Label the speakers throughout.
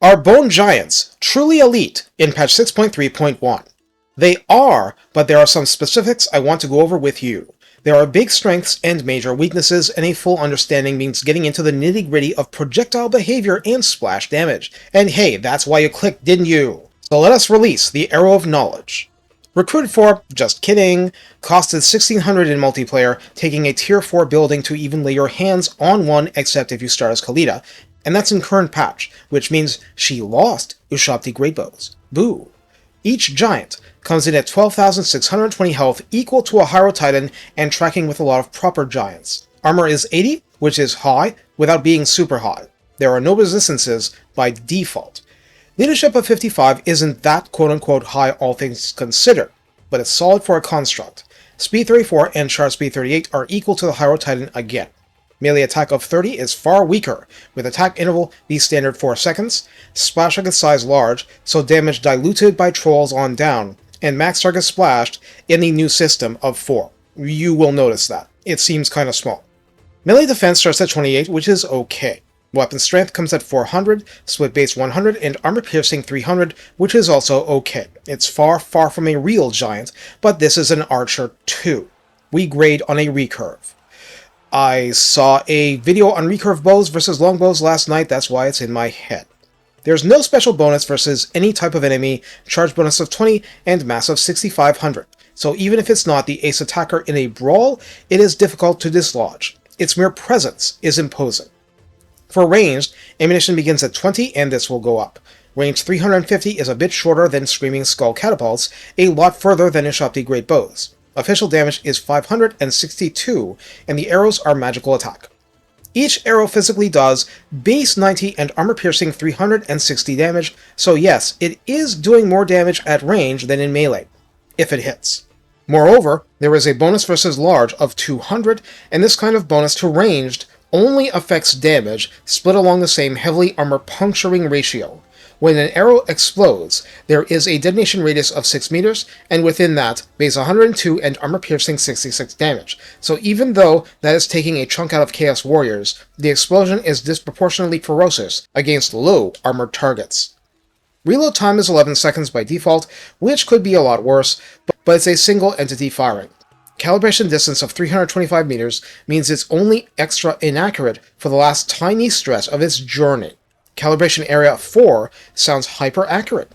Speaker 1: Are Bone Giants truly elite in patch 6.3.1? They are, but there are some specifics I want to go over with you. There are big strengths and major weaknesses, and a full understanding means getting into the nitty-gritty of projectile behavior and splash damage. And hey, that's why you clicked, didn't you? So let us release the Arrow of Knowledge. Recruited for, just kidding, costed 1600 in multiplayer, taking a tier 4 building to even lay your hands on one except if you start as Khalida, and that's in current patch, which means she lost Ushabti Great Bows. Boo. Each giant comes in at 12,620 health, equal to a Hero Titan, and tracking with a lot of proper giants. Armor is 80, which is high, without being super high. There are no resistances by default. Leadership of 55 isn't that quote-unquote high all things considered, but it's solid for a construct. Speed 34 and Char Speed 38 are equal to the Hero Titan again. Melee attack of 30 is far weaker, with attack interval the standard 4 seconds, splash target size large, so damage diluted by trolls on down, and max target splashed in the new system of 4. You will notice that. It seems kinda small. Melee defense starts at 28, which is okay. Weapon strength comes at 400, split base 100, and armor piercing 300, which is also okay. It's far from a real giant, but this is an archer too. We grade on a recurve. I saw a video on recurve bows versus longbows last night, that's why it's in my head. There's no special bonus versus any type of enemy, charge bonus of 20, and mass of 6500. So even if it's not the ace attacker in a brawl, it is difficult to dislodge. Its mere presence is imposing. For ranged, ammunition begins at 20, and this will go up. Range 350 is a bit shorter than Screaming Skull catapults, a lot further than Ushabti Great Bows. Official damage is 562, and the arrows are magical attack. Each arrow physically does base 90 and armor piercing 360 damage, so yes, it is doing more damage at range than in melee, if it hits. Moreover, there is a bonus versus large of 200, and this kind of bonus to ranged only affects damage split along the same heavily armor puncturing ratio. When an arrow explodes, there is a detonation radius of 6 meters, and within that, base 102 and armor piercing 66 damage. So even though that is taking a chunk out of Chaos Warriors, the explosion is disproportionately ferocious against low armored targets. Reload time is 11 seconds by default, which could be a lot worse, but it's a single entity firing. Calibration distance of 325 meters means it's only extra inaccurate for the last tiny stretch of its journey. Calibration area 4 sounds hyper-accurate.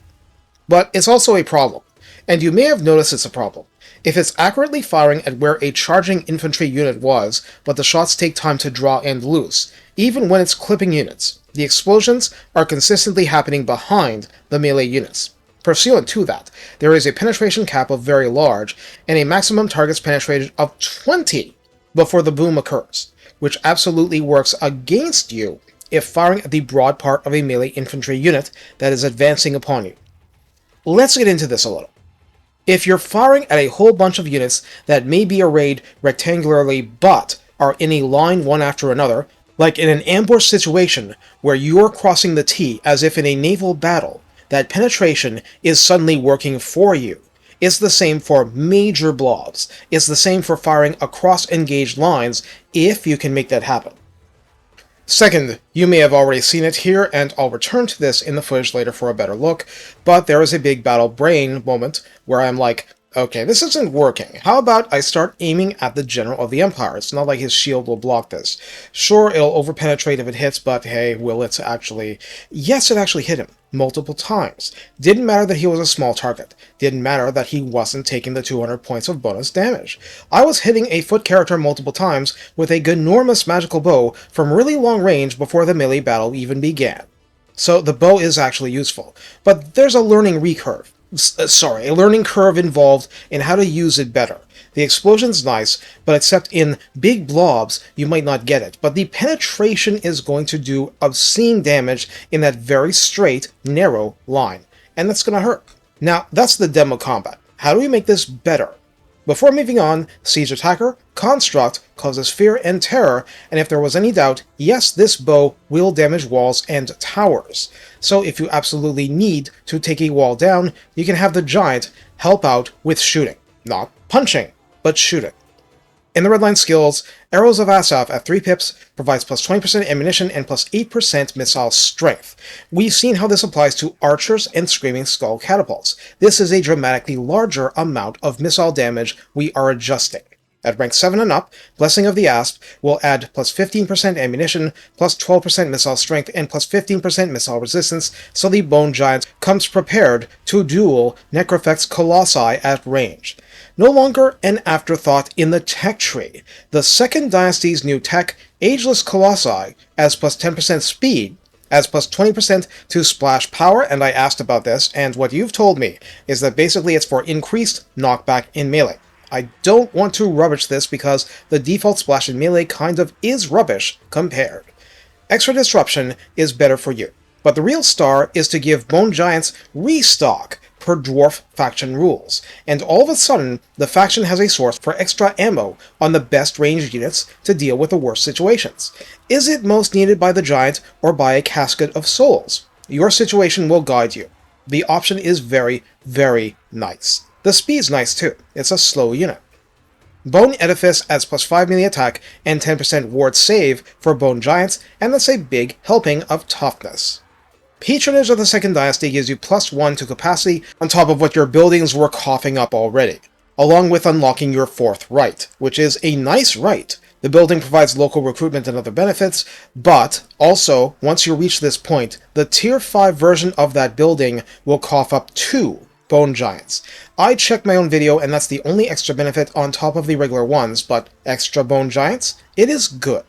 Speaker 1: But it's also a problem, and you may have noticed it's a problem. If it's accurately firing at where a charging infantry unit was, but the shots take time to draw and loose, even when it's clipping units, the explosions are consistently happening behind the melee units. Pursuant to that, there is a penetration cap of very large, and a maximum targets penetrated of 20 before the boom occurs, which absolutely works against you if firing at the broad part of a melee infantry unit that is advancing upon you. Let's get into this a little. If you're firing at a whole bunch of units that may be arrayed rectangularly but are in a line one after another, like in an ambush situation where you're crossing the T as if in a naval battle, that penetration is suddenly working for you. It's the same for major blobs. It's the same for firing across engaged lines if you can make that happen. Second, you may have already seen it here, and I'll return to this in the footage later for a better look, but there is a big battle brain moment where I'm like, okay, this isn't working. How about I start aiming at the General of the Empire? It's not like his shield will block this. Sure, it'll overpenetrate if it hits, but hey, will it actually? Yes, it actually hit him. Multiple times. Didn't matter that he was a small target. Didn't matter that he wasn't taking the 200 points of bonus damage. I was hitting a foot character multiple times with a ginormous magical bow from really long range before the melee battle even began. So the bow is actually useful. But there's a learning recurve. A learning curve involved in how to use it better. The explosion's nice, but except in big blobs, you might not get it. But the penetration is going to do obscene damage in that very straight, narrow line. And that's going to hurt. Now, that's the demo combat. How do we make this better? Before moving on, Siege Attacker, Construct, causes fear and terror, and if there was any doubt, yes, this bow will damage walls and towers. So if you absolutely need to take a wall down, you can have the giant help out with shooting. Not punching, but shooting. In the redline skills, Arrows of Asaph at 3 pips provides plus 20% ammunition and plus 8% missile strength. We've seen how this applies to archers and Screaming Skull catapults. This is a dramatically larger amount of missile damage we are adjusting. At rank 7 and up, Blessing of the Asp will add plus 15% ammunition, plus 12% missile strength, and plus 15% missile resistance, so the Bone Giant comes prepared to duel Necrofex Colossi at range. No longer an afterthought in the tech tree, the Second Dynasty's new tech, Ageless Colossi, as plus 10% speed, as plus 20% to splash power, and I asked about this, and what you've told me is that basically it's for increased knockback in melee. I don't want to rubbish this because the default splash in melee kind of is rubbish compared. Extra disruption is better for you, but the real star is to give Bone Giants restock per dwarf faction rules, and all of a sudden the faction has a source for extra ammo on the best ranged units to deal with the worst situations. Is it most needed by the giant or by a casket of souls? Your situation will guide you. The option is very, very nice. The speed's nice too, it's a slow unit. Bone Edifice adds plus 5 melee attack and 10% ward save for Bone Giants, and that's a big helping of toughness. Patronage of the Second Dynasty gives you plus 1 to capacity on top of what your buildings were coughing up already, along with unlocking your 4th right, which is a nice right. The building provides local recruitment and other benefits, but also, once you reach this point, the tier 5 version of that building will cough up 2 Bone Giants. I checked my own video, and that's the only extra benefit on top of the regular ones, but extra Bone Giants? It is good.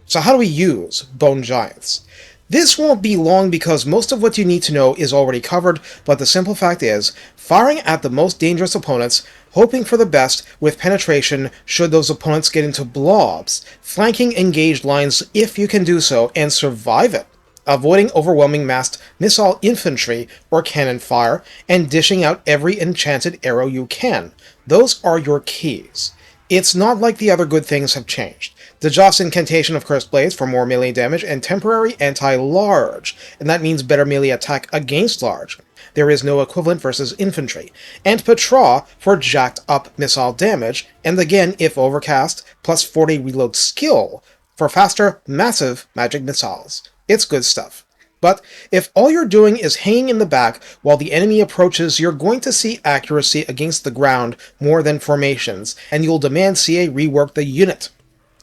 Speaker 1: So how do we use Bone Giants? This won't be long because most of what you need to know is already covered, but the simple fact is, firing at the most dangerous opponents, hoping for the best with penetration should those opponents get into blobs, flanking engaged lines if you can do so and survive it, avoiding overwhelming massed missile infantry or cannon fire, and dishing out every enchanted arrow you can. Those are your keys. It's not like the other good things have changed. Dejav's Incantation of Cursed Blades for more melee damage and temporary anti-large, and that means better melee attack against large. There is no equivalent versus infantry. And Petra for jacked up missile damage, and again, if overcast, plus 40 reload skill for faster, massive magic missiles. It's good stuff. But if all you're doing is hanging in the back while the enemy approaches, you're going to see accuracy against the ground more than formations, and you'll demand CA rework the unit.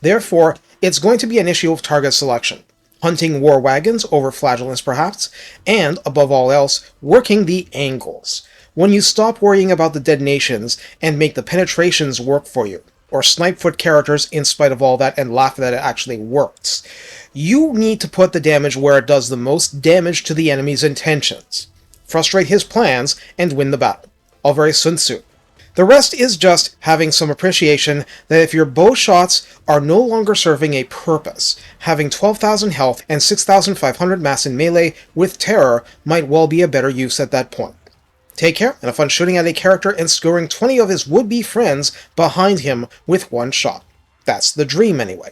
Speaker 1: Therefore, it's going to be an issue of target selection, hunting war wagons over flagellants perhaps, and, above all else, working the angles. When you stop worrying about the detonations and make the penetrations work for you, or snipe foot characters in spite of all that and laugh that it actually works. You need to put the damage where it does the most damage to the enemy's intentions. Frustrate his plans and win the battle. All very Sun Tzu. The rest is just having some appreciation that if your bow shots are no longer serving a purpose, having 12,000 health and 6,500 mass in melee with terror might well be a better use at that point. Take care, and have fun shooting at a character and skewering 20 of his would-be friends behind him with one shot. That's the dream, anyway.